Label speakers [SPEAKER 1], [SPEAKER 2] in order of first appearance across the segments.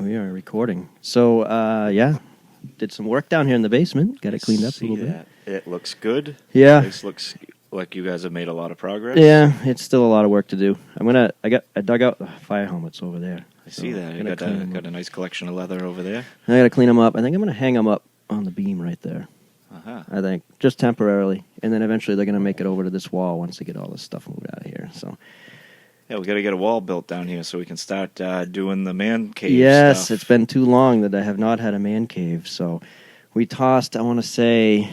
[SPEAKER 1] we are recording. So, yeah, did some work down here in the basement. Got it cleaned up a little bit.
[SPEAKER 2] It looks good.
[SPEAKER 1] Yeah.
[SPEAKER 2] This looks like you guys have made a lot of progress.
[SPEAKER 1] Yeah, it's still a lot of work to do. I dug out the fire helmets over there.
[SPEAKER 2] I see that. You got a nice collection of leather over there.
[SPEAKER 1] I got to clean them up. I think I'm going to hang them up on the beam right there.
[SPEAKER 2] Uh-huh.
[SPEAKER 1] I think just temporarily, and then eventually they're going to make it over to this wall once they get all this stuff moved out of here. So.
[SPEAKER 2] Yeah, we got to get a wall built down here so we can start doing the man cave
[SPEAKER 1] Yes,
[SPEAKER 2] stuff.
[SPEAKER 1] It's been too long that I have not had a man cave. So we tossed, I want to say,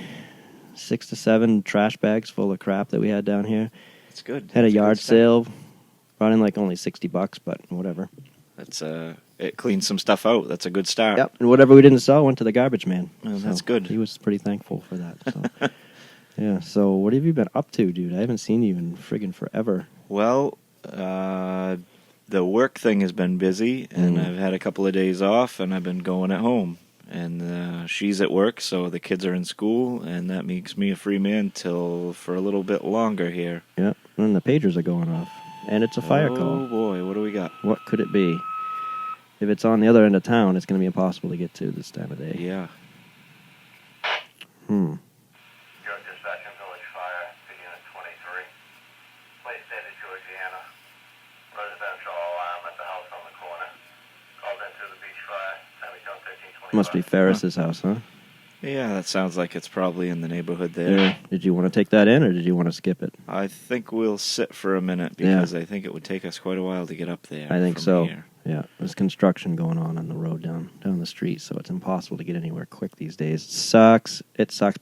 [SPEAKER 1] 6 to 7 trash bags full of crap that we had down here.
[SPEAKER 2] That's good.
[SPEAKER 1] Had a yard sale. Brought in like only $60, but whatever.
[SPEAKER 2] That's it cleans some stuff out. That's a good start.
[SPEAKER 1] Yep, and whatever we didn't sell went to the garbage man.
[SPEAKER 2] Well,
[SPEAKER 1] So
[SPEAKER 2] that's good.
[SPEAKER 1] He was pretty thankful for that. So. Yeah, so what have you been up to, dude? I haven't seen you in friggin' forever.
[SPEAKER 2] Well, the work thing has been busy, and I've had a couple of days off, and I've been going at home. And she's at work, so the kids are in school, and that makes me a free man for a little bit longer here.
[SPEAKER 1] Yep, and the pagers are going off. And it's a fire
[SPEAKER 2] Oh,
[SPEAKER 1] call.
[SPEAKER 2] boy, what do we got?
[SPEAKER 1] What could it be? If it's on the other end of town, it's going to be impossible to get to this time of day.
[SPEAKER 2] Yeah.
[SPEAKER 3] York Dispatch and Village Fire, Unit 23. Place State of Georgiana. Residential alarm at the house on the corner. Called into the beach fire. Sammy 1325.
[SPEAKER 1] Must be Ferris's house, huh?
[SPEAKER 2] Yeah, that sounds like it's probably in the neighborhood there.
[SPEAKER 1] Yeah. Did you want to take that in, or did you want to skip it?
[SPEAKER 2] I think we'll sit for a minute because I think it would take us quite a while to get up there.
[SPEAKER 1] I think
[SPEAKER 2] from
[SPEAKER 1] so.
[SPEAKER 2] Here.
[SPEAKER 1] Yeah, there's construction going on the road down the street, so it's impossible to get anywhere quick these days. It sucks.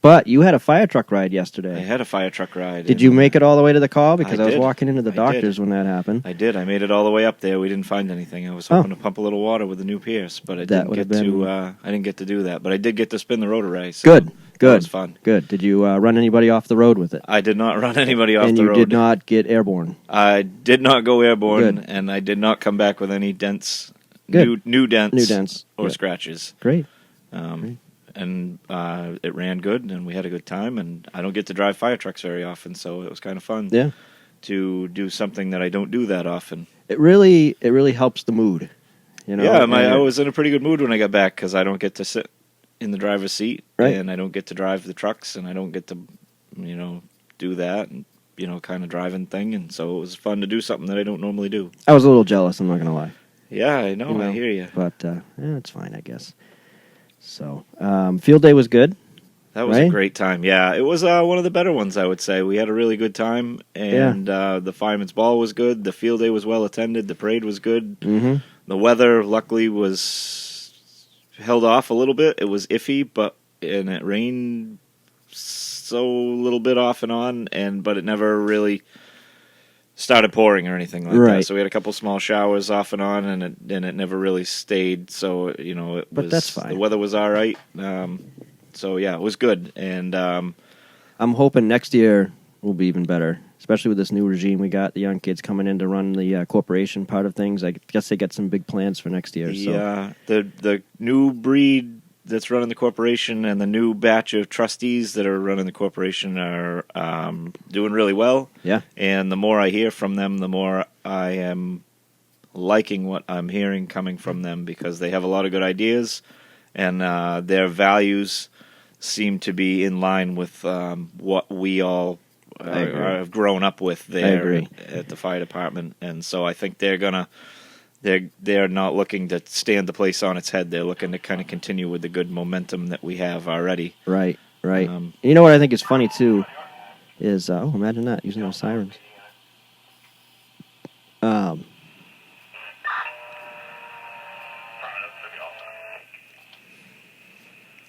[SPEAKER 1] But you had a fire truck ride yesterday.
[SPEAKER 2] I had a fire truck ride.
[SPEAKER 1] Did you make it all the way to the call? Because I was
[SPEAKER 2] did.
[SPEAKER 1] walking into the
[SPEAKER 2] I
[SPEAKER 1] doctor's
[SPEAKER 2] did.
[SPEAKER 1] when that happened.
[SPEAKER 2] I did. I made it all the way up there. We didn't find anything. I was hoping to pump a little water with the new Pierce, but I didn't get to. I didn't get to do that, but I did get to spin the rotary. So
[SPEAKER 1] Good.
[SPEAKER 2] That was fun.
[SPEAKER 1] Good. Did you run anybody off the road with it?
[SPEAKER 2] I did not run anybody off the road.
[SPEAKER 1] And you did not get airborne.
[SPEAKER 2] I did not go airborne,
[SPEAKER 1] Good.
[SPEAKER 2] and I did not come back with any dents.
[SPEAKER 1] Good.
[SPEAKER 2] New dents.
[SPEAKER 1] New dents.
[SPEAKER 2] Or
[SPEAKER 1] Yeah.
[SPEAKER 2] scratches.
[SPEAKER 1] Great.
[SPEAKER 2] And it ran good, and we had a good time. And I don't get to drive fire trucks very often, so it was kind of fun.
[SPEAKER 1] Yeah.
[SPEAKER 2] To do something that I don't do that often.
[SPEAKER 1] It really helps the mood. You know.
[SPEAKER 2] Yeah, I was in a pretty good mood when I got back because I don't get to sit in the driver's seat,
[SPEAKER 1] right.
[SPEAKER 2] And I don't get to drive the trucks, and I don't get to, do that and kind of driving thing. And so it was fun to do something that I don't normally do.
[SPEAKER 1] I was a little jealous. I'm not gonna lie.
[SPEAKER 2] Yeah, I know. I hear you.
[SPEAKER 1] But it's fine, I guess. So field day was good.
[SPEAKER 2] That was a great time. Yeah, it was one of the better ones, I would say. We had a really good time, and the Fireman's Ball was good. The field day was well attended. The parade was good.
[SPEAKER 1] Mm-hmm.
[SPEAKER 2] The weather, luckily, was held off a little bit. It was iffy, and it rained so little bit off and on, but it never really started pouring or anything like that. So we had a couple small showers off and on, and it never really stayed. So it was.
[SPEAKER 1] But that's fine.
[SPEAKER 2] The weather was all right. So yeah, it was good, and
[SPEAKER 1] I'm hoping next year will be even better, especially with this new regime we got. The young kids coming in to run the corporation part of things. I guess they got some big plans for next year.
[SPEAKER 2] The new breed that's running the corporation and the new batch of trustees that are running the corporation are doing really well.
[SPEAKER 1] Yeah,
[SPEAKER 2] and the more I hear from them, the more I am liking what I'm hearing coming from them because they have a lot of good ideas, and their values seem to be in line with what we all have grown up with there at the fire department. And so I think they're not looking to stand the place on its head. They're looking to kind of continue with the good momentum that we have already.
[SPEAKER 1] Right. You know what I think is funny too is imagine that using those sirens. I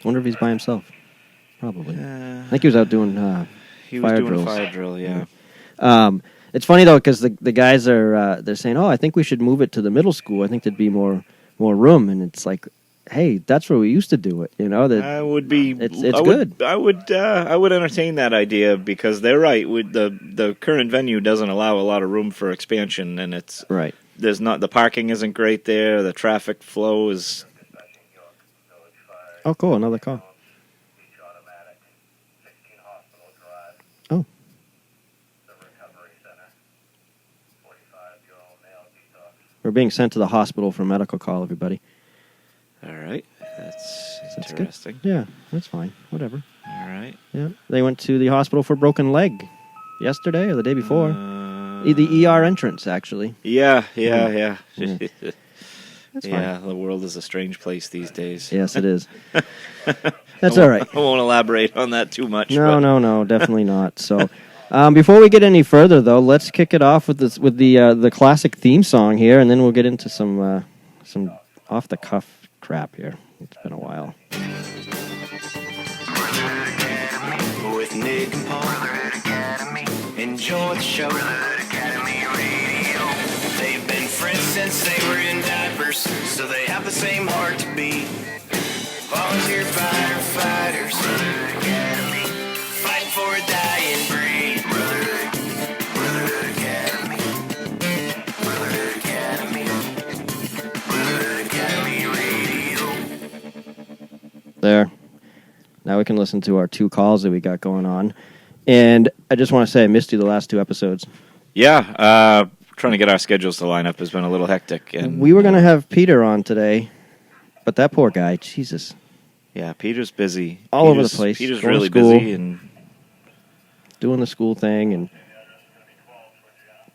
[SPEAKER 1] wonder if he's by himself. Probably. I think he was out doing fire drills.
[SPEAKER 2] A fire drill, yeah.
[SPEAKER 1] It's funny though because the guys are they're saying, "Oh, I think we should move it to the middle school. I think there'd be more room." And it's like, hey, that's where we used to do it. That
[SPEAKER 2] would be.
[SPEAKER 1] It's good.
[SPEAKER 2] I would entertain that idea because they're right. The current venue doesn't allow a lot of room for expansion, and it's
[SPEAKER 1] right.
[SPEAKER 2] There's not the parking isn't great there. The traffic flow is.
[SPEAKER 1] Oh, cool! Another call. Oh. We're being sent to the hospital for a medical call, everybody.
[SPEAKER 2] All right. That's
[SPEAKER 1] That's good.
[SPEAKER 2] interesting.
[SPEAKER 1] Yeah, that's fine. Whatever.
[SPEAKER 2] All right.
[SPEAKER 1] Yeah, they went to the hospital for a broken leg yesterday or the day before.
[SPEAKER 2] Uh,
[SPEAKER 1] The ER entrance, actually.
[SPEAKER 2] Yeah.
[SPEAKER 1] Yeah. That's
[SPEAKER 2] Yeah,
[SPEAKER 1] fine.
[SPEAKER 2] the world is a strange place these days.
[SPEAKER 1] Yes, it is. That's all right.
[SPEAKER 2] I won't elaborate on that too much. but
[SPEAKER 1] No, definitely not. So, before we get any further, though, let's kick it off with the classic theme song here, and then we'll get into some off the cuff crap here. It's been a while.
[SPEAKER 4] With Nick and Paul, enjoy the show. They've been friends since they were in diapers, so they have the same heart to beat. Volunteer firefighters, fighting for a dying breed. Brotherhood Academy, Brotherhood Academy, Brotherhood Academy Radio.
[SPEAKER 1] There. Now we can listen to our 2 calls that we got going on. And I just want to say I missed you the last 2 episodes.
[SPEAKER 2] Yeah, trying to get our schedules to line up has been a little hectic. And
[SPEAKER 1] We were going to have Peter on today, but that poor guy, Jesus.
[SPEAKER 2] Yeah, Peter's busy.
[SPEAKER 1] All over the place.
[SPEAKER 2] Peter's
[SPEAKER 1] Going to
[SPEAKER 2] really
[SPEAKER 1] school.
[SPEAKER 2] busy, and
[SPEAKER 1] Doing the school thing. And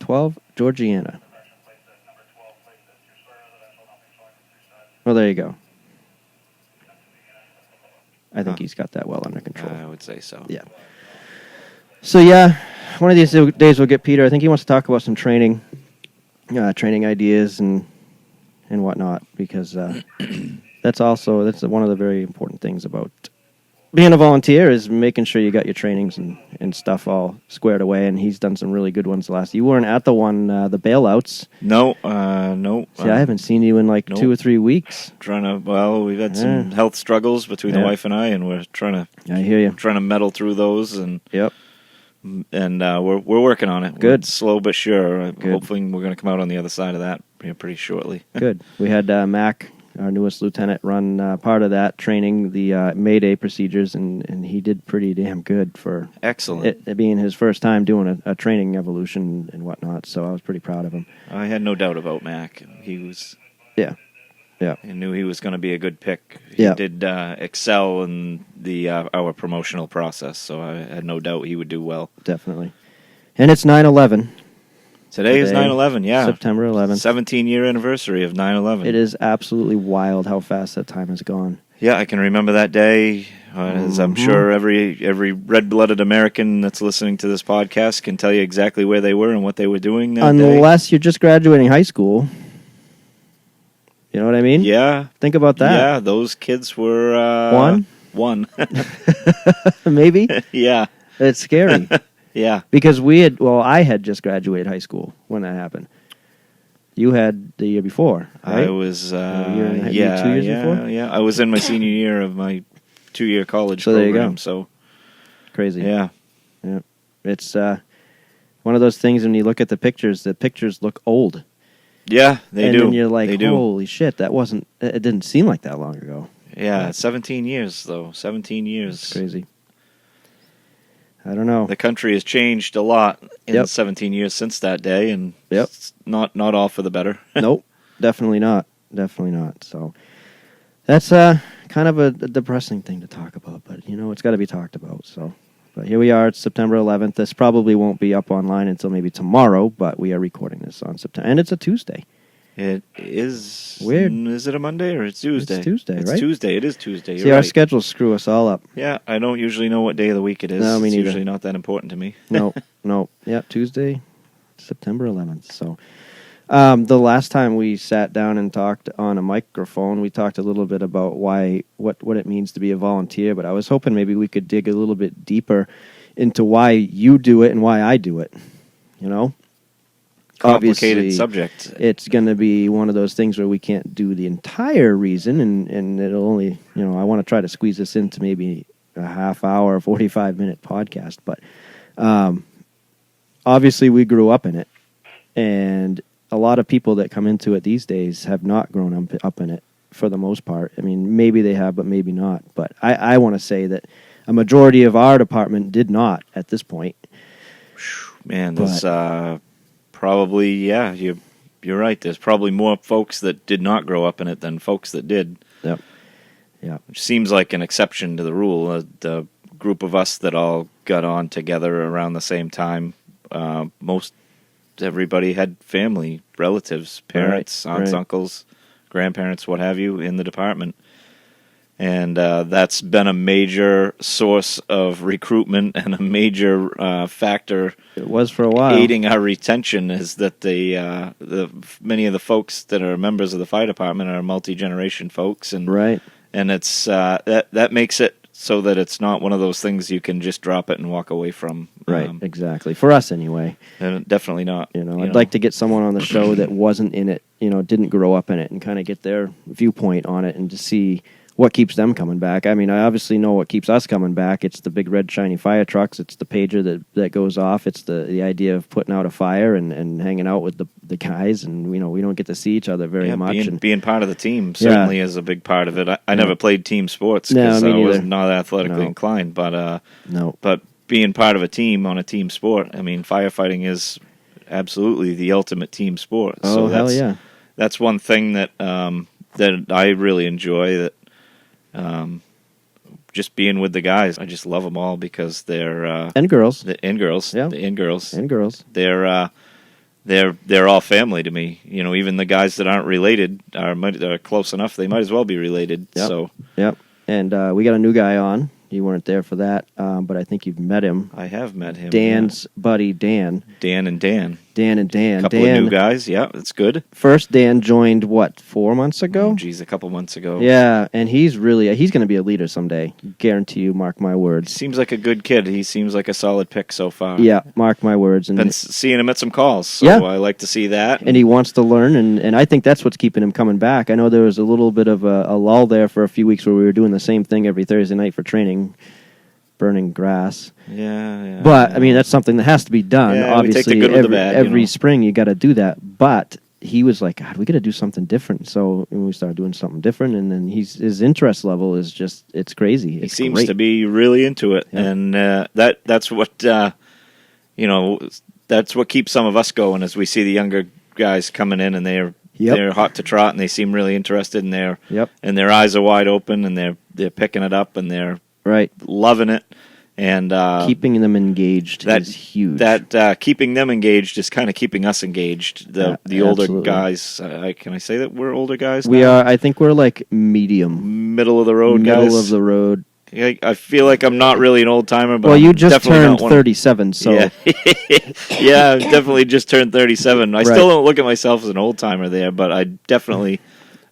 [SPEAKER 1] 12, Georgiana. Well, there you go. I think he's got that well under control.
[SPEAKER 2] I would say so.
[SPEAKER 1] Yeah. So, yeah, one of these days we'll get Peter. I think he wants to talk about some training ideas and whatnot, because that's one of the very important things about being a volunteer is making sure you got your trainings and stuff all squared away, and he's done some really good ones last. You weren't at the one, the bailouts.
[SPEAKER 2] No.
[SPEAKER 1] See, I haven't seen you in like
[SPEAKER 2] nope.
[SPEAKER 1] 2 or 3 weeks.
[SPEAKER 2] We've had some health struggles between the wife and I, and we're trying
[SPEAKER 1] I hear you.
[SPEAKER 2] to meddle through those, and
[SPEAKER 1] Yep.
[SPEAKER 2] we're working on it.
[SPEAKER 1] Good.
[SPEAKER 2] Slow but sure.
[SPEAKER 1] Good.
[SPEAKER 2] Hopefully we're going to come out on the other side of that pretty shortly.
[SPEAKER 1] Good. We had Mac, our newest lieutenant, run part of that training, the Mayday procedures, and he did pretty damn good for
[SPEAKER 2] Excellent.
[SPEAKER 1] it being his first time doing a training evolution and whatnot. So I was pretty proud of him.
[SPEAKER 2] I had no doubt about Mac. He was.
[SPEAKER 1] Yeah. Yeah.
[SPEAKER 2] I knew he was going to be a good pick. He
[SPEAKER 1] Yeah.
[SPEAKER 2] did excel in our promotional process, so I had no doubt he would do well.
[SPEAKER 1] Definitely. And it's 9/11.
[SPEAKER 2] Today is 9/11, yeah.
[SPEAKER 1] September 11th.
[SPEAKER 2] 17-year anniversary of 9/11.
[SPEAKER 1] It is absolutely wild how fast that time has gone.
[SPEAKER 2] Yeah, I can remember that day, as I'm sure every red-blooded American that's listening to this podcast can tell you exactly where they were and what they were doing that day.
[SPEAKER 1] Unless you're just graduating high school. You know what I mean?
[SPEAKER 2] Yeah.
[SPEAKER 1] Think about that.
[SPEAKER 2] Yeah, those kids were... One.
[SPEAKER 1] Maybe?
[SPEAKER 2] Yeah.
[SPEAKER 1] It's scary.
[SPEAKER 2] Yeah.
[SPEAKER 1] Because I had just graduated high school when that happened. You had the year before, right?
[SPEAKER 2] I was,
[SPEAKER 1] A year and a half, 2 years before?
[SPEAKER 2] Yeah. I was in my senior year of my 2-year college
[SPEAKER 1] So there you
[SPEAKER 2] program,
[SPEAKER 1] go.
[SPEAKER 2] so...
[SPEAKER 1] Crazy.
[SPEAKER 2] Yeah.
[SPEAKER 1] Yeah. It's one of those things when you look at the pictures look old.
[SPEAKER 2] Yeah, they do.
[SPEAKER 1] And then you're like,
[SPEAKER 2] they do.
[SPEAKER 1] holy shit, it didn't seem like that long ago.
[SPEAKER 2] Yeah, 17 years, though. 17 years.
[SPEAKER 1] It's crazy. I don't know.
[SPEAKER 2] The country has changed a lot in
[SPEAKER 1] Yep.
[SPEAKER 2] 17 years since that day, and
[SPEAKER 1] Yep.
[SPEAKER 2] it's not all for the better.
[SPEAKER 1] Nope, definitely not. Definitely not. So that's kind of a depressing thing to talk about, but it's got to be talked about. So, but here we are. It's September 11th. This probably won't be up online until maybe tomorrow, but we are recording this on September, and it's a Tuesday.
[SPEAKER 2] It is...
[SPEAKER 1] Weird.
[SPEAKER 2] Is it a Monday or it's Tuesday?
[SPEAKER 1] It's Tuesday,
[SPEAKER 2] It's
[SPEAKER 1] right?
[SPEAKER 2] Tuesday. It is Tuesday. You're
[SPEAKER 1] See, our
[SPEAKER 2] right.
[SPEAKER 1] schedules screw us all up.
[SPEAKER 2] Yeah, I don't usually know what day of the week it is.
[SPEAKER 1] No, me
[SPEAKER 2] it's
[SPEAKER 1] neither.
[SPEAKER 2] usually not that important to me.
[SPEAKER 1] No. Yep, Tuesday, September 11th. So, the last time we sat down and talked on a microphone, we talked a little bit about what it means to be a volunteer, but I was hoping maybe we could dig a little bit deeper into why you do it and why I do it,
[SPEAKER 2] Complicated
[SPEAKER 1] Obviously,
[SPEAKER 2] subject.
[SPEAKER 1] It's going to be one of those things where we can't do the entire reason, and it'll only, I want to try to squeeze this into maybe a half hour, 45-minute podcast, but obviously we grew up in it, and a lot of people that come into it these days have not grown up in it for the most part. I mean, maybe they have, but maybe not. But I want to say that a majority of our department did not at this point.
[SPEAKER 2] Man, there's probably, you you're right. There's probably more folks that did not grow up in it than folks that did.
[SPEAKER 1] Yep. Yeah.
[SPEAKER 2] Which seems like an exception to the rule. The group of us that all got on together around the same time, most everybody had family, relatives, parents, aunts, uncles, grandparents, what have you, in the department. And that's been a major source of recruitment and a major factor.
[SPEAKER 1] It was for a while.
[SPEAKER 2] Aiding our retention is that the many of the folks that are members of the fire department are multi-generation folks, and
[SPEAKER 1] Right.
[SPEAKER 2] and it's that makes it so that it's not one of those things you can just drop it and walk away from.
[SPEAKER 1] Right. Exactly. For us, anyway.
[SPEAKER 2] And definitely not.
[SPEAKER 1] I'd like to get someone on the show that wasn't in it, didn't grow up in it, and kind of get their viewpoint on it and to see what keeps them coming back. I mean, I obviously know what keeps us coming back. It's the big red shiny fire trucks. It's the pager that goes off. It's the idea of putting out a fire and hanging out with the guys. And we don't get to see each other very much.
[SPEAKER 2] Being part of the team certainly is a big part of it. I never played team sports because I was not athletically inclined. But but being part of a team on a team sport, I mean, firefighting is absolutely the ultimate team sport.
[SPEAKER 1] Oh,
[SPEAKER 2] so
[SPEAKER 1] hell yeah.
[SPEAKER 2] That's one thing that that I really enjoy. That just being with the guys, I just love them all because they're
[SPEAKER 1] and girls,
[SPEAKER 2] and girls,
[SPEAKER 1] yeah,
[SPEAKER 2] and girls,
[SPEAKER 1] and girls.
[SPEAKER 2] They're all family to me. Even the guys that aren't related are close enough. They might as well be related.
[SPEAKER 1] Yep.
[SPEAKER 2] So
[SPEAKER 1] yep. And we got a new guy on. You weren't there for that, but I think you've met him.
[SPEAKER 2] I have met him.
[SPEAKER 1] Dan's buddy, Dan.
[SPEAKER 2] Dan and Dan.
[SPEAKER 1] Dan.
[SPEAKER 2] Couple of new guys. Yeah, that's good.
[SPEAKER 1] First, Dan joined, 4 months ago?
[SPEAKER 2] Oh, geez, a couple months ago.
[SPEAKER 1] Yeah, and he's going to be a leader someday. Guarantee you, mark my words.
[SPEAKER 2] Seems like a good kid. He seems like a solid pick so far.
[SPEAKER 1] Yeah, mark my words. And
[SPEAKER 2] been seeing him at some calls, so
[SPEAKER 1] yeah.
[SPEAKER 2] I like to see that.
[SPEAKER 1] And he wants to learn, and I think that's what's keeping him coming back. I know there was a little bit of a lull there for a few weeks where we were doing the same thing every Thursday night for training, burning grass.
[SPEAKER 2] Yeah.
[SPEAKER 1] But, I mean, that's something that has to be done.
[SPEAKER 2] Yeah,
[SPEAKER 1] obviously,
[SPEAKER 2] we take the good with the bad,
[SPEAKER 1] every spring you got to do that. But he was like, God, we got to do something different. So we started doing something different, and then his interest level is just, it's crazy.
[SPEAKER 2] He seems to be really into it,
[SPEAKER 1] yeah.
[SPEAKER 2] and that's what that's what keeps some of us going as we see the younger guys coming in, and they're hot to trot, and they seem really interested, and their eyes are wide open, and they're picking it up, and they're loving it. And
[SPEAKER 1] keeping them engaged is huge.
[SPEAKER 2] That keeping them engaged is kind of keeping us engaged. The older
[SPEAKER 1] absolutely.
[SPEAKER 2] Guys, can I say that we're older guys?
[SPEAKER 1] We
[SPEAKER 2] now?
[SPEAKER 1] are. I think we're like medium,
[SPEAKER 2] middle of the road guys.
[SPEAKER 1] Middle of the road.
[SPEAKER 2] I feel like I'm not really an old timer, but
[SPEAKER 1] well, you
[SPEAKER 2] I'm
[SPEAKER 1] just
[SPEAKER 2] definitely
[SPEAKER 1] turned 37, so
[SPEAKER 2] yeah, yeah, I've definitely just turned 37. I still don't look at myself as an old timer there, but I definitely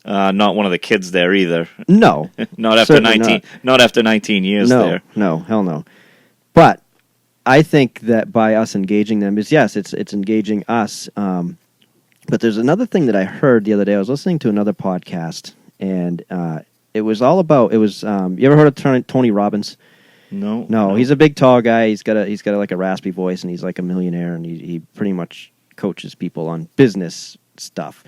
[SPEAKER 2] not one of the kids there either.
[SPEAKER 1] No,
[SPEAKER 2] not after 19. Not after 19 years there.
[SPEAKER 1] No, hell no. But I think that by us engaging them it's engaging us. But there's another thing that I heard the other day. I was listening to another podcast, and it was all about. It was. You ever heard of Tony Robbins? No. He's a big, tall guy. He's got like a raspy voice, and he's like a millionaire, and he pretty much coaches people on business stuff.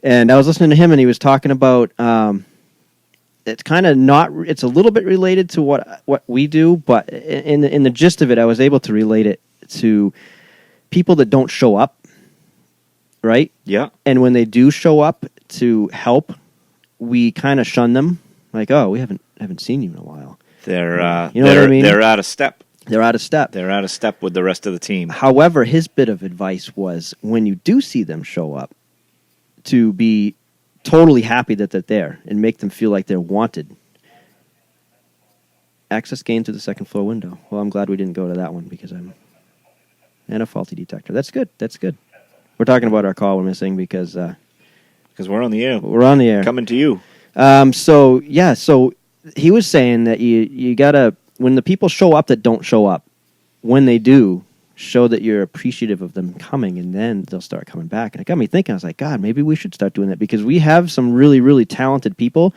[SPEAKER 1] And I was listening to him, and he was talking about. It's kind of not. It's a little bit related to what we do, but in the gist of it, I was able to relate it to people that don't show up, right?
[SPEAKER 2] Yeah.
[SPEAKER 1] And when they do show up to help, we kind of shun them, like, oh, we haven't seen you in a while.
[SPEAKER 2] They're
[SPEAKER 1] you know what I mean?
[SPEAKER 2] They're out of step.
[SPEAKER 1] They're out of step.
[SPEAKER 2] They're out of step with the rest of the team.
[SPEAKER 1] However, his bit of advice was when you do see them show up, to be totally happy that they're there and make them feel like they're wanted. Access gained through the second floor window. Well, I'm glad we didn't go to that one because and a faulty detector. That's good. We're talking about our call we're missing because
[SPEAKER 2] we're on the air.
[SPEAKER 1] We're on the air.
[SPEAKER 2] Coming to you.
[SPEAKER 1] So he was saying that you gotta, when the people show up that don't show up, when they do, show that you're appreciative of them coming, and then they'll start coming back. And it got me thinking. I was like, God, maybe we should start doing that because we have some really, really talented people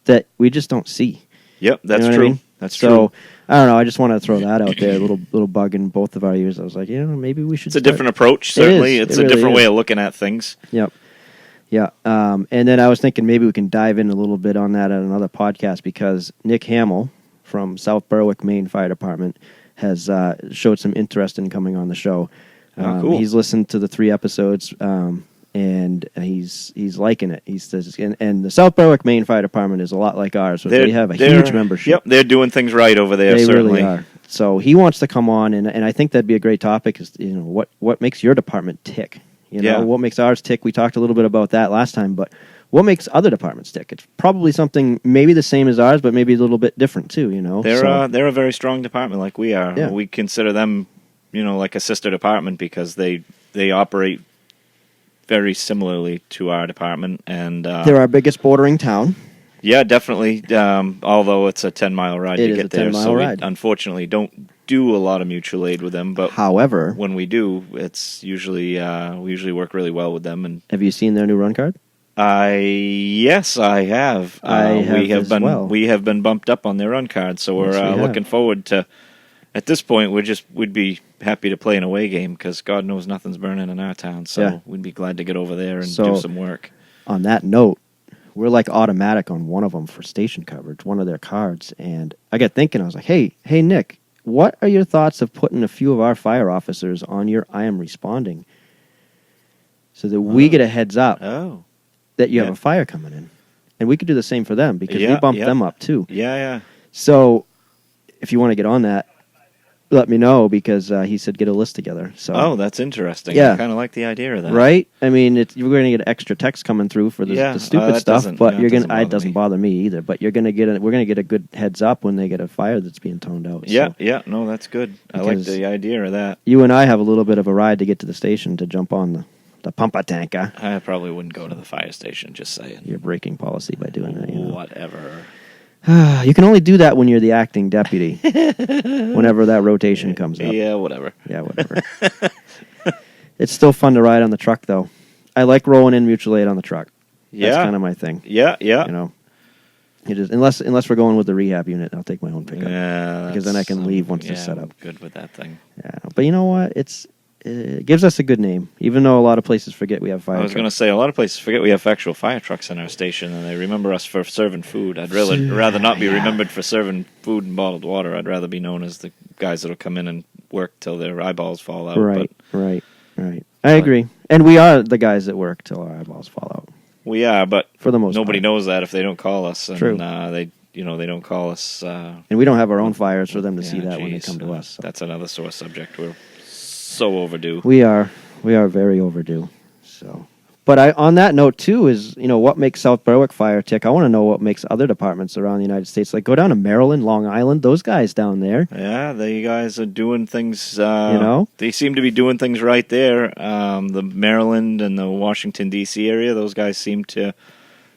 [SPEAKER 1] that we just don't see.
[SPEAKER 2] Yep, that's
[SPEAKER 1] you know
[SPEAKER 2] true.
[SPEAKER 1] I mean?
[SPEAKER 2] That's
[SPEAKER 1] so,
[SPEAKER 2] true.
[SPEAKER 1] I don't know. I just want to throw that out there, a little bug in both of our ears. I was like, maybe we should.
[SPEAKER 2] It's a different approach, certainly. It's a
[SPEAKER 1] really
[SPEAKER 2] different way of looking at things.
[SPEAKER 1] Yep. Yeah. And then I was thinking maybe we can dive in a little bit on that at another podcast because Nick Hamill from South Berwick, Maine Fire Department has showed some interest in coming on the show.
[SPEAKER 2] Cool.
[SPEAKER 1] He's listened to the 3 episodes, and he's liking it. He says, and the South Berwick Maine Fire Department is a lot like ours. So they have a huge membership.
[SPEAKER 2] Yep, they're doing things right over there.
[SPEAKER 1] They
[SPEAKER 2] Certainly
[SPEAKER 1] really are. So he wants to come on, and I think that'd be a great topic. Is what makes your department tick? What makes ours tick? We talked a little bit about that last time, but what makes other departments tick? It's probably something maybe the same as ours, but maybe a little bit different too.
[SPEAKER 2] They're a very strong department, like we are.
[SPEAKER 1] Yeah.
[SPEAKER 2] We consider them, like a sister department because they operate very similarly to our department, and
[SPEAKER 1] they're our biggest bordering town.
[SPEAKER 2] Yeah, definitely. Although it's a 10-mile ride
[SPEAKER 1] It
[SPEAKER 2] to
[SPEAKER 1] is
[SPEAKER 2] get
[SPEAKER 1] a
[SPEAKER 2] there,
[SPEAKER 1] 10-mile
[SPEAKER 2] so
[SPEAKER 1] ride.
[SPEAKER 2] we unfortunately don't do a lot of mutual aid with them. But
[SPEAKER 1] However,
[SPEAKER 2] when we do, it's usually we usually work really well with them. And
[SPEAKER 1] have you seen their new run card?
[SPEAKER 2] yes, I have.
[SPEAKER 1] I have
[SPEAKER 2] we have
[SPEAKER 1] as
[SPEAKER 2] been
[SPEAKER 1] well.
[SPEAKER 2] we have been bumped up on their run card, so we're
[SPEAKER 1] Yes, we have.
[SPEAKER 2] looking forward to. At this point, we'd be happy to play an away game because God knows nothing's burning in our town. So
[SPEAKER 1] Yeah.
[SPEAKER 2] we'd be glad to get over there and
[SPEAKER 1] So-
[SPEAKER 2] do some work.
[SPEAKER 1] On that note, we're like automatic on one of them for station coverage, one of their cards. And I got thinking, I was like, hey, Nick, what are your thoughts of putting a few of our fire officers on your I Am Responding so that we get a heads up
[SPEAKER 2] Oh,
[SPEAKER 1] that you have
[SPEAKER 2] yeah.
[SPEAKER 1] a fire coming in? And we could do the same for them because we
[SPEAKER 2] Yeah,
[SPEAKER 1] bumped
[SPEAKER 2] yeah.
[SPEAKER 1] them up too.
[SPEAKER 2] yeah.
[SPEAKER 1] So if you want to get on that, let me know because he said get a list together. So
[SPEAKER 2] Oh, that's interesting.
[SPEAKER 1] Yeah.
[SPEAKER 2] I kind of like the idea of that.
[SPEAKER 1] right? I mean, you're going to get extra text coming through for the,
[SPEAKER 2] Yeah,
[SPEAKER 1] the stupid
[SPEAKER 2] that
[SPEAKER 1] stuff,
[SPEAKER 2] doesn't-
[SPEAKER 1] but
[SPEAKER 2] that
[SPEAKER 1] you're going.
[SPEAKER 2] doesn't
[SPEAKER 1] It
[SPEAKER 2] bother
[SPEAKER 1] doesn't
[SPEAKER 2] me.
[SPEAKER 1] bother me either. But we're going to get a good heads up when they get a fire that's being toned out.
[SPEAKER 2] Yeah,
[SPEAKER 1] So
[SPEAKER 2] yeah. No, that's good. I like
[SPEAKER 1] Because-
[SPEAKER 2] the idea of that.
[SPEAKER 1] you and I have a little bit of a ride to get to the station to jump on the pumper tanker.
[SPEAKER 2] I probably wouldn't go to the fire station. Just saying.
[SPEAKER 1] Your breaking policy by doing that.
[SPEAKER 2] Whatever.
[SPEAKER 1] You can only do that when you're the acting deputy. Whenever that rotation comes up.
[SPEAKER 2] Yeah, whatever.
[SPEAKER 1] Yeah, whatever. It's still fun to ride on the truck, though. I like rolling in mutual aid on the truck.
[SPEAKER 2] Yeah.
[SPEAKER 1] That's kind of my thing.
[SPEAKER 2] Yeah, yeah.
[SPEAKER 1] It is unless we're going with the rehab unit, I'll take my own pickup.
[SPEAKER 2] Yeah,
[SPEAKER 1] Because then I can
[SPEAKER 2] that's,
[SPEAKER 1] leave once it's
[SPEAKER 2] yeah,
[SPEAKER 1] set up.
[SPEAKER 2] I'm good with that thing.
[SPEAKER 1] Yeah, but you know what? It gives us a good name, even though a lot of places forget we have fire.
[SPEAKER 2] I was going to say a lot of places forget we have actual fire trucks in our station, and they remember us for serving food. I'd rather not be remembered for serving food and bottled water. I'd rather be known as the guys that'll come in and work till their eyeballs fall out.
[SPEAKER 1] Right,
[SPEAKER 2] But
[SPEAKER 1] right. I agree, and we are the guys that work till our eyeballs fall out
[SPEAKER 2] we are, but
[SPEAKER 1] for the most
[SPEAKER 2] nobody
[SPEAKER 1] part.
[SPEAKER 2] knows that if they don't call us. And,
[SPEAKER 1] True.
[SPEAKER 2] They don't call us.
[SPEAKER 1] And we don't have our own fires for them to see
[SPEAKER 2] yeah,
[SPEAKER 1] that when they
[SPEAKER 2] geez,
[SPEAKER 1] come to us. So.
[SPEAKER 2] That's another sore subject. We're so overdue.
[SPEAKER 1] We are very overdue. So, but on that note too is what makes South Berwick fire tick. I want to know what makes other departments around the United States. Like go down to Maryland, Long Island, those guys down there.
[SPEAKER 2] Yeah, they guys are doing things. They seem to be doing things right there. The Maryland and the Washington D.C. area, those guys seem to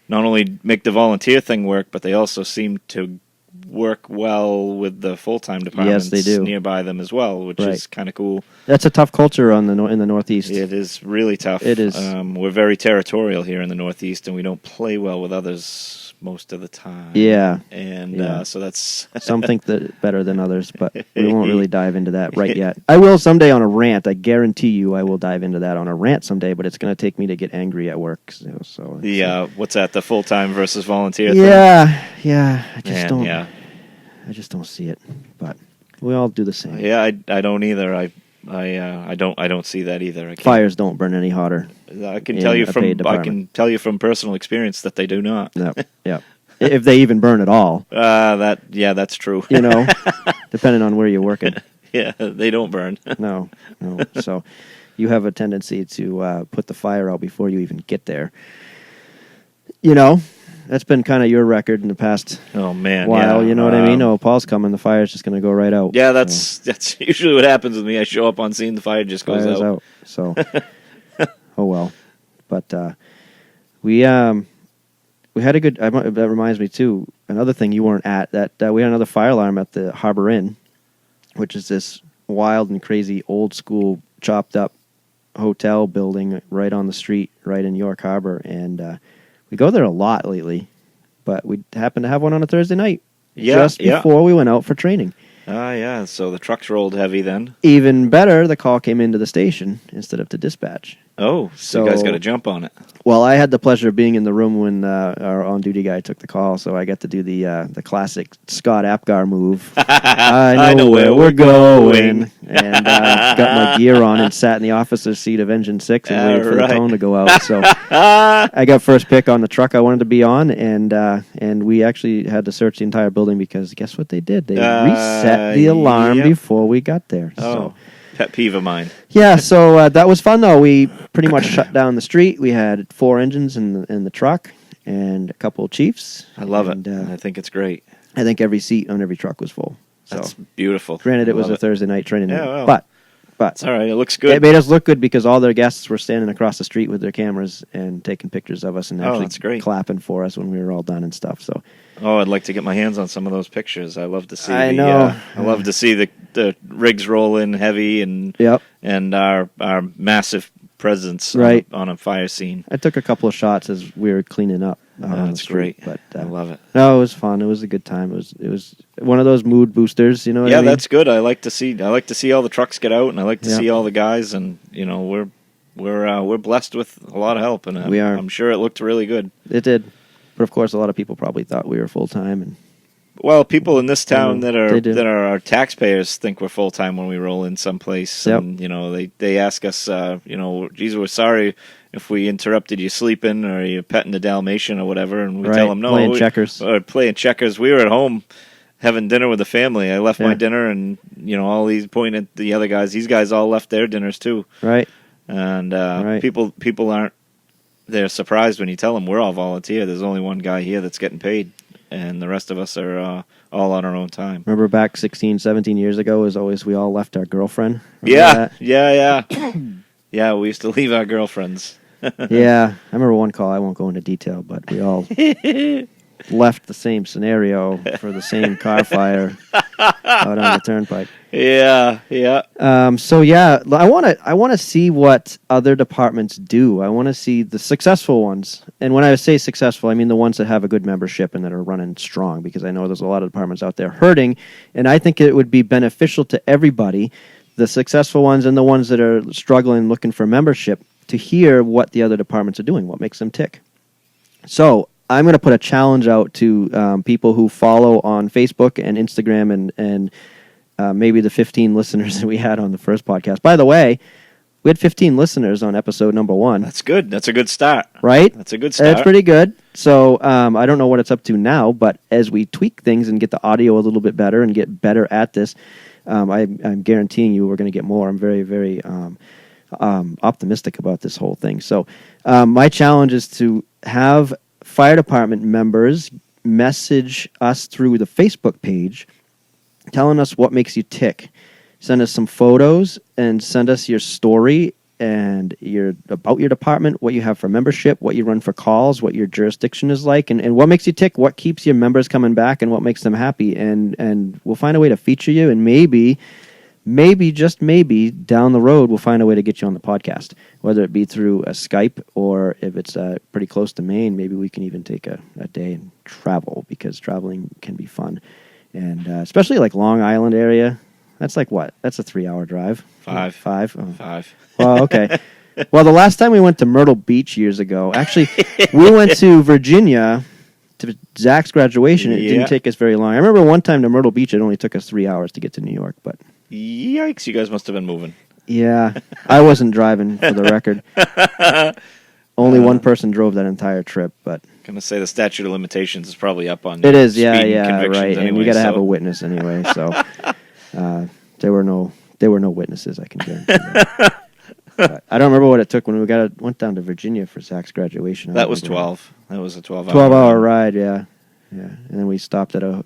[SPEAKER 2] not only make the volunteer thing work, but they also seem to work well with the full-time departments
[SPEAKER 1] they do.
[SPEAKER 2] nearby them as well, which
[SPEAKER 1] Right.
[SPEAKER 2] is kind of cool.
[SPEAKER 1] That's a tough culture in the Northeast.
[SPEAKER 2] It is really tough.
[SPEAKER 1] It is.
[SPEAKER 2] We're very territorial here in the Northeast, and we don't play well with others most of the time.
[SPEAKER 1] Yeah.
[SPEAKER 2] And
[SPEAKER 1] Yeah.
[SPEAKER 2] so that's...
[SPEAKER 1] Some think that better than others, but we won't really dive into that right yet. I will someday on a rant. I guarantee you I will dive into that on a rant someday, but it's going to take me to get angry at work. So
[SPEAKER 2] the what's that? The full-time versus volunteer thing?
[SPEAKER 1] yeah. I just don't see it. But we all do the same.
[SPEAKER 2] Yeah, I don't either. I don't see that either. I can't-
[SPEAKER 1] Fires don't burn any hotter.
[SPEAKER 2] I can
[SPEAKER 1] in
[SPEAKER 2] tell you
[SPEAKER 1] a
[SPEAKER 2] from
[SPEAKER 1] paid department.
[SPEAKER 2] I can tell you from personal experience that they do not.
[SPEAKER 1] Yep. Yep. If they even burn at all,
[SPEAKER 2] That's true.
[SPEAKER 1] depending on where you're working.
[SPEAKER 2] Yeah, they don't burn.
[SPEAKER 1] No. So you have a tendency to put the fire out before you even get there. That's been kind of your record in the past
[SPEAKER 2] Oh man,
[SPEAKER 1] while.
[SPEAKER 2] yeah.
[SPEAKER 1] You know what I mean? Oh, Paul's coming. The fire's just going to go right out.
[SPEAKER 2] Yeah,
[SPEAKER 1] So,
[SPEAKER 2] that's usually what happens with me. I show up on scene, the fire just goes
[SPEAKER 1] fire's
[SPEAKER 2] out.
[SPEAKER 1] out. So, oh well. But we had a good. That reminds me too. Another thing you weren't at that we had another fire alarm at the Harbor Inn, which is this wild and crazy old school chopped up hotel building right on the street, right in York Harbor, and we go there a lot lately. But we happened to have one on a Thursday night, just before we went out for training.
[SPEAKER 2] Yeah. So the trucks rolled heavy then.
[SPEAKER 1] Even better, the call came into the station instead of to dispatch.
[SPEAKER 2] Oh, so you guys got to jump on it.
[SPEAKER 1] Well, I had the pleasure of being in the room when our on-duty guy took the call, so I got to do the classic Scott Apgar move. I know where we're going. And got my gear on and sat in the officer's seat of Engine 6 and waited for the tone to go out. So I got first pick on the truck I wanted to be on, and we actually had to search the entire building because guess what they did? They reset the alarm before we got there.
[SPEAKER 2] Oh.
[SPEAKER 1] So.
[SPEAKER 2] Pet peeve of mine.
[SPEAKER 1] Yeah, so that was fun, though. We pretty much shut down the street. We had 4 engines in the truck and a couple of Chiefs.
[SPEAKER 2] I love
[SPEAKER 1] it.
[SPEAKER 2] I think it's great.
[SPEAKER 1] I think every seat on every truck was full. So,
[SPEAKER 2] that's beautiful.
[SPEAKER 1] Granted, it was a Thursday night training
[SPEAKER 2] yeah,
[SPEAKER 1] night,
[SPEAKER 2] well,
[SPEAKER 1] but
[SPEAKER 2] it's all right. It looks good.
[SPEAKER 1] It made us look good because all their guests were standing across the street with their cameras and taking pictures of us and actually
[SPEAKER 2] that's great.
[SPEAKER 1] clapping for us when we were all done and stuff. So,
[SPEAKER 2] I'd like to get my hands on some of those pictures. I love to see.
[SPEAKER 1] I know.
[SPEAKER 2] I love to see the rigs roll in heavy and our massive presence on a fire scene.
[SPEAKER 1] I took a couple of shots as we were cleaning up.
[SPEAKER 2] That's great.
[SPEAKER 1] But
[SPEAKER 2] I love it.
[SPEAKER 1] No, it was fun. It was a good time. It was one of those mood boosters. You know what I mean?
[SPEAKER 2] That's good. I like to see all the trucks get out, and I like to see all the guys. And we're blessed with a lot of help, and
[SPEAKER 1] we are.
[SPEAKER 2] I'm sure it looked really good.
[SPEAKER 1] It did, but of course, a lot of people probably thought we were full time. And
[SPEAKER 2] well, people in this town that are our taxpayers think we're full time when we roll in someplace.
[SPEAKER 1] Yep.
[SPEAKER 2] And they ask us, geez, we're sorry if we interrupted you sleeping or you petting the Dalmatian or whatever, and we tell them no,
[SPEAKER 1] playing checkers.
[SPEAKER 2] Or playing checkers. We were at home having dinner with the family. I left my dinner, and all these pointing at the other guys. These guys all left their dinners too.
[SPEAKER 1] Right.
[SPEAKER 2] And people aren't. They're surprised when you tell them we're all volunteer. There's only one guy here that's getting paid, and the rest of us are all on our own time.
[SPEAKER 1] Remember back 16, 17 years ago, as always, we all left our girlfriend?
[SPEAKER 2] Yeah. Yeah, we used to leave our girlfriends.
[SPEAKER 1] Yeah, I remember one call. I won't go into detail, but we all left the same scenario for the same car fire out on the turnpike.
[SPEAKER 2] Yeah.
[SPEAKER 1] So yeah, I want to see what other departments do. I want to see the successful ones, and when I say successful, I mean the ones that have a good membership and that are running strong. Because I know there's a lot of departments out there hurting, and I think it would be beneficial to everybody, the successful ones and the ones that are struggling, looking for membership, to hear what the other departments are doing, what makes them tick. So I'm going to put a challenge out to people who follow on Facebook and Instagram and maybe the 15 listeners that we had on the first podcast. By the way, we had 15 listeners on episode number 1.
[SPEAKER 2] That's good. That's a good start.
[SPEAKER 1] Right?
[SPEAKER 2] That's a good start.
[SPEAKER 1] That's pretty good. So I don't know what it's up to now, but as we tweak things and get the audio a little bit better and get better at this, I'm guaranteeing you we're going to get more. I'm very, very optimistic about this whole thing. So my challenge is to have fire department members message us through the Facebook page telling us what makes you tick. Send us some photos and send us your story and about your department, what you have for membership, what you run for calls, what your jurisdiction is like, and what makes you tick, what keeps your members coming back, and what makes them happy. And we'll find a way to feature you, and maybe, just maybe, down the road, we'll find a way to get you on the podcast, whether it be through a Skype or if it's pretty close to Maine, maybe we can even take a day and travel, because traveling can be fun. And especially like Long Island area, that's like what? That's a 3-hour drive.
[SPEAKER 2] 5.
[SPEAKER 1] 5? Oh.
[SPEAKER 2] 5.
[SPEAKER 1] Well, okay. Well, the last time we went to Myrtle Beach years ago, actually, we went to Virginia to Zach's graduation. It didn't take us very long. I remember one time to Myrtle Beach, it only took us 3 hours to get to New York. But
[SPEAKER 2] yikes, you guys must have been moving.
[SPEAKER 1] Yeah, I wasn't driving, for the record. Only one person drove that entire trip, but
[SPEAKER 2] going to say the statute of limitations is probably up on
[SPEAKER 1] it is,
[SPEAKER 2] right.
[SPEAKER 1] Anyway, and you got to have a witness anyway. So there were no witnesses, I can guarantee that. But I don't remember what it took when we went down to Virginia for Zach's graduation.
[SPEAKER 2] That was 12. That was a
[SPEAKER 1] 12-hour ride, yeah. And then we stopped at a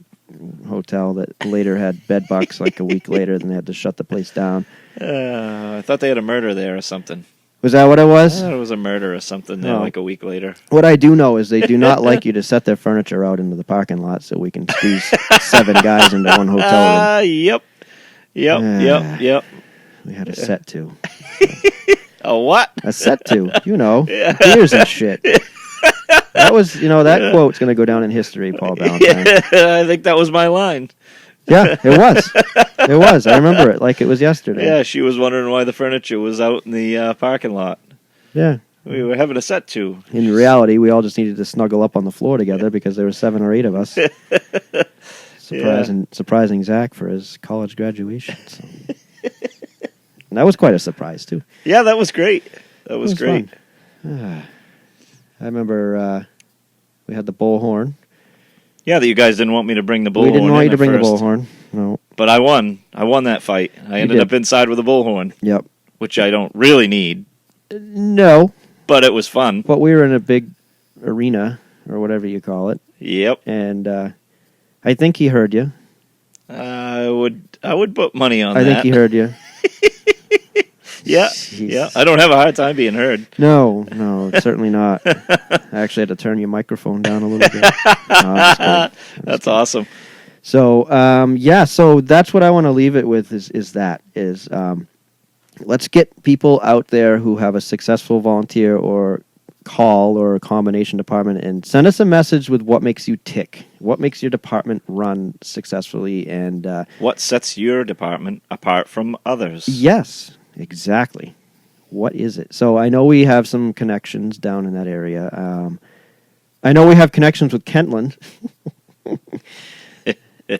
[SPEAKER 1] hotel that later had bed bugs like a week later, then they had to shut the place down.
[SPEAKER 2] I thought they had a murder there or something.
[SPEAKER 1] Was that what it was?
[SPEAKER 2] I thought it was a murder or something there like a week later.
[SPEAKER 1] What I do know is they do not like you to set their furniture out into the parking lot so we can squeeze 7 guys into one hotel room.
[SPEAKER 2] Yep.
[SPEAKER 1] We had a set to.
[SPEAKER 2] A what?
[SPEAKER 1] A set to. Beers and shit. That was, that quote's going to go down in history, Paul Valentine.
[SPEAKER 2] I think that was my line.
[SPEAKER 1] Yeah, it was. It was. I remember it like it was yesterday.
[SPEAKER 2] Yeah, she was wondering why the furniture was out in the parking lot.
[SPEAKER 1] Yeah.
[SPEAKER 2] We were having a set to.
[SPEAKER 1] In reality, we all just needed to snuggle up on the floor together because there were 7 or 8 of us. Surprising Zach for his college graduation. So. And that was quite a surprise, too.
[SPEAKER 2] Yeah, that was great. That was great.
[SPEAKER 1] I remember we had the bullhorn.
[SPEAKER 2] Yeah, that you guys didn't want me to bring the bullhorn.
[SPEAKER 1] We didn't want you to bring the
[SPEAKER 2] first.
[SPEAKER 1] bullhorn. No.
[SPEAKER 2] But I won. I won that fight. I ended
[SPEAKER 1] did.
[SPEAKER 2] up inside with a bullhorn,
[SPEAKER 1] Yep.
[SPEAKER 2] which I don't really need,
[SPEAKER 1] No,
[SPEAKER 2] but it was fun.
[SPEAKER 1] but we were in a big arena or whatever you call it,
[SPEAKER 2] Yep.
[SPEAKER 1] and I think he heard you.
[SPEAKER 2] I would put money on
[SPEAKER 1] I
[SPEAKER 2] that.
[SPEAKER 1] think he heard you.
[SPEAKER 2] Yeah.
[SPEAKER 1] Jeez.
[SPEAKER 2] Yeah. I don't have a hard time being heard.
[SPEAKER 1] No, certainly not. I actually had to turn your microphone down a little bit. No, I'm just kidding.
[SPEAKER 2] That's awesome.
[SPEAKER 1] So, so that's what I want to leave it with is let's get people out there who have a successful volunteer or call or a combination department and send us a message with what makes you tick, what makes your department run successfully, and
[SPEAKER 2] What sets your department apart from others?
[SPEAKER 1] yes, exactly. What is it? So I know we have some connections down in that area. I know we have connections with Kentland.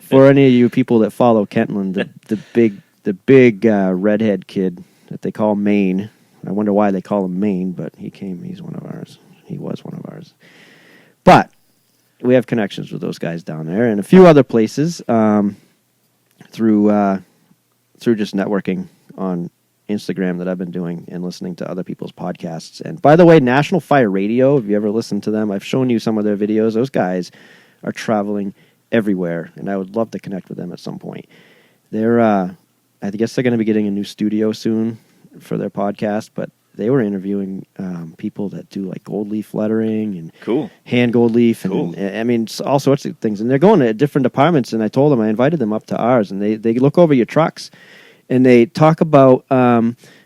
[SPEAKER 1] For any of you people that follow Kentland, the big redhead kid that they call Maine. I wonder why they call him Maine, but he's one of ours. He was one of ours. But we have connections with those guys down there and a few other places through just networking on Instagram that I've been doing and listening to other people's podcasts. And by the way, National Fire Radio, if you ever listened to them, I've shown you some of their videos. Those guys are traveling everywhere, and I would love to connect with them at some point. They're, I guess they're going to be getting a new studio soon for their podcast, but they were interviewing people that do like gold leaf lettering and
[SPEAKER 2] Cool.
[SPEAKER 1] hand gold leaf, and
[SPEAKER 2] Cool.
[SPEAKER 1] I mean all sorts of things. And they're going to different departments. And I told them I invited them up to ours, and they look over your trucks, and they talk about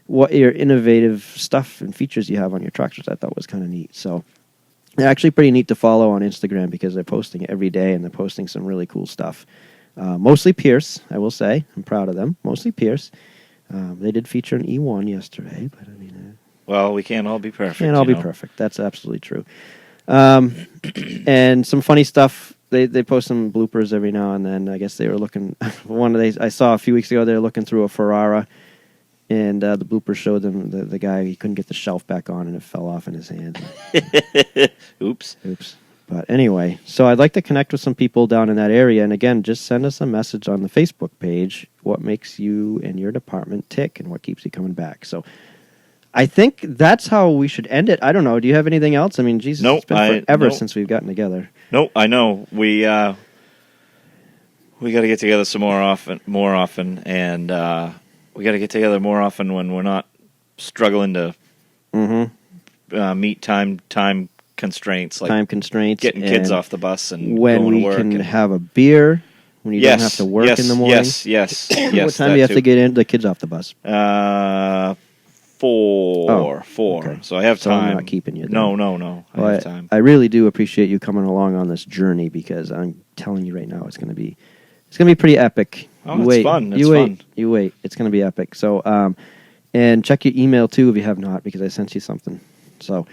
[SPEAKER 1] what your innovative stuff and features you have on your trucks, which I thought was kind of neat. So. They're actually pretty neat to follow on Instagram because they're posting every day and they're posting some really cool stuff. Mostly Pierce, I will say. I'm proud of them. Mostly Pierce. They did feature an E1 yesterday, but I mean,
[SPEAKER 2] Well, we can't all be perfect.
[SPEAKER 1] can't all be perfect. That's absolutely true. And some funny stuff. They post some bloopers every now and then. I guess they were looking. I saw a few weeks ago they were looking through a Ferrara. And the blooper showed them the guy, he couldn't get the shelf back on and it fell off in his hand.
[SPEAKER 2] Oops.
[SPEAKER 1] But anyway, so I'd like to connect with some people down in that area. And again, just send us a message on the Facebook page. What makes you and your department tick and what keeps you coming back? So I think that's how we should end it. I don't know. Do you have anything else? I mean, Jesus,
[SPEAKER 2] Nope,
[SPEAKER 1] it's been forever
[SPEAKER 2] nope.
[SPEAKER 1] since we've gotten together.
[SPEAKER 2] No, I know. We got to get together some more often, and we got to get together more often when we're not struggling to meet time constraints, like
[SPEAKER 1] Time constraints.
[SPEAKER 2] getting kids
[SPEAKER 1] and
[SPEAKER 2] off the bus and
[SPEAKER 1] when
[SPEAKER 2] going
[SPEAKER 1] we
[SPEAKER 2] to work.
[SPEAKER 1] can
[SPEAKER 2] and,
[SPEAKER 1] have a beer, when you don't have to work in the morning.
[SPEAKER 2] Yes.
[SPEAKER 1] What time do you have to get the kids off the bus?
[SPEAKER 2] 4.
[SPEAKER 1] Okay.
[SPEAKER 2] So I have
[SPEAKER 1] So
[SPEAKER 2] time.
[SPEAKER 1] I'm not keeping you then.
[SPEAKER 2] No. I
[SPEAKER 1] Well,
[SPEAKER 2] have time.
[SPEAKER 1] I really do appreciate you coming along on this journey because I'm telling you right now, it's going to be pretty epic.
[SPEAKER 2] Oh,
[SPEAKER 1] You
[SPEAKER 2] it's
[SPEAKER 1] wait.
[SPEAKER 2] fun. It's
[SPEAKER 1] You wait.
[SPEAKER 2] fun.
[SPEAKER 1] You wait. It's going to be epic. So, and check your email too if you have not, because I sent you something. So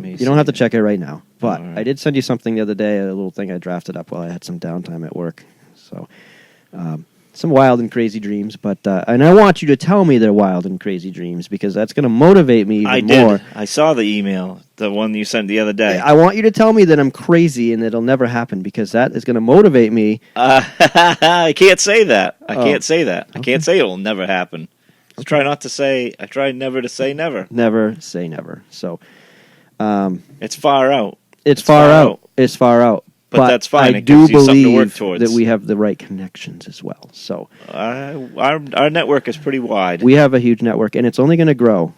[SPEAKER 1] you don't have to check it right now. But
[SPEAKER 2] All right.
[SPEAKER 1] I did send you something the other day, a little thing I drafted up while I had some downtime at work. So some wild and crazy dreams, but and I want you to tell me they're wild and crazy dreams because that's going to motivate me even
[SPEAKER 2] I
[SPEAKER 1] more.
[SPEAKER 2] did. I saw the email, the one you sent the other day.
[SPEAKER 1] I want you to tell me that I'm crazy and that it'll never happen because that is going to motivate me.
[SPEAKER 2] I can't say that. I
[SPEAKER 1] Oh.
[SPEAKER 2] can't say that. I can't say it'll never happen. I try never to say never.
[SPEAKER 1] Never say never. So
[SPEAKER 2] It's far out.
[SPEAKER 1] it's far out. It's far out.
[SPEAKER 2] But that's fine.
[SPEAKER 1] I
[SPEAKER 2] It
[SPEAKER 1] do
[SPEAKER 2] gives you something to work
[SPEAKER 1] believe
[SPEAKER 2] towards.
[SPEAKER 1] that we have the right connections as well. So
[SPEAKER 2] Our network is pretty wide.
[SPEAKER 1] we have a huge network, and it's only going to grow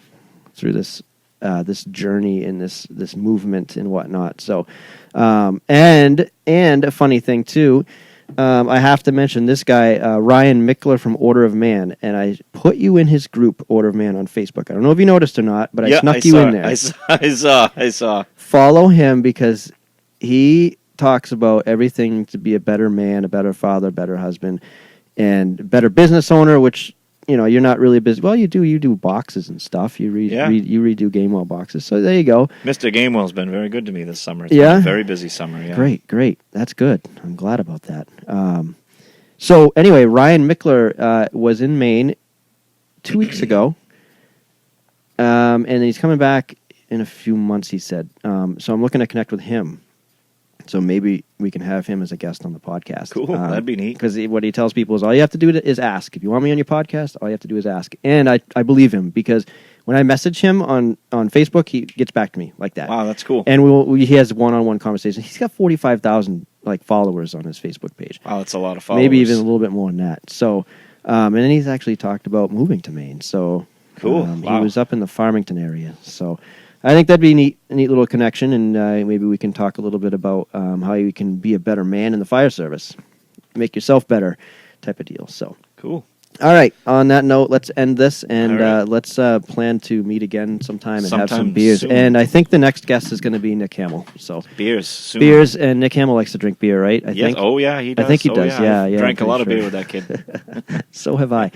[SPEAKER 1] through this this journey and this movement and whatnot. So, and a funny thing too, I have to mention this guy Ryan Mickler from Order of Man, and I put you in his group Order of Man on Facebook. I don't know if you noticed or not, but I snuck you
[SPEAKER 2] saw
[SPEAKER 1] in
[SPEAKER 2] it.
[SPEAKER 1] there.
[SPEAKER 2] I saw.
[SPEAKER 1] Follow him because he talks about everything to be a better man, a better father, better husband, and better business owner, which you're not really busy. Well, you do boxes and stuff. You you redo Gamewell boxes. So there you go.
[SPEAKER 2] Mr. Gamewell's been very good to me this summer. It's
[SPEAKER 1] Yeah?
[SPEAKER 2] been a very busy summer. Yeah.
[SPEAKER 1] Great. That's good. I'm glad about that. So anyway, Ryan Mickler was in Maine 2 weeks ago, and he's coming back in a few months, he said. So I'm looking to connect with him. So maybe we can have him as a guest on the podcast.
[SPEAKER 2] Cool. That'd be neat.
[SPEAKER 1] Because what he tells people is all you have to do is ask. If you want me on your podcast, all you have to do is ask. And I believe him because when I message him on Facebook, he gets back to me like that.
[SPEAKER 2] Wow, that's cool.
[SPEAKER 1] And he has one-on-one conversation. He's got 45,000 followers on his Facebook page.
[SPEAKER 2] Wow, that's a lot of followers.
[SPEAKER 1] Maybe even a little bit more than that. So, and then he's actually talked about moving to Maine. So
[SPEAKER 2] cool.
[SPEAKER 1] He
[SPEAKER 2] Wow.
[SPEAKER 1] was up in the Farmington area. So I think that'd be a neat little connection, and maybe we can talk a little bit about how you can be a better man in the fire service, make yourself better, type of deal. So
[SPEAKER 2] Cool.
[SPEAKER 1] all right. On that note, let's end this, and
[SPEAKER 2] All right.
[SPEAKER 1] let's plan to meet again sometime and have some
[SPEAKER 2] Sometime
[SPEAKER 1] beers.
[SPEAKER 2] soon.
[SPEAKER 1] And I think the next guest is going to be Nick Hamill. So
[SPEAKER 2] Beers. Soon.
[SPEAKER 1] beers, and Nick Hamill likes to drink beer, right? I
[SPEAKER 2] Yes.
[SPEAKER 1] think.
[SPEAKER 2] Oh, yeah, he does.
[SPEAKER 1] I think he
[SPEAKER 2] Oh,
[SPEAKER 1] does. Yeah,
[SPEAKER 2] I've
[SPEAKER 1] yeah,
[SPEAKER 2] Drank a
[SPEAKER 1] I'm
[SPEAKER 2] lot of
[SPEAKER 1] pretty
[SPEAKER 2] beer
[SPEAKER 1] sure.
[SPEAKER 2] with that kid.
[SPEAKER 1] So have I.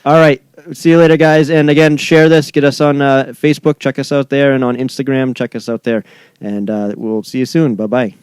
[SPEAKER 1] All right. See you later, guys. And again, share this. Get us on Facebook. Check us out there. And on Instagram, check us out there. And we'll see you soon. Bye-bye.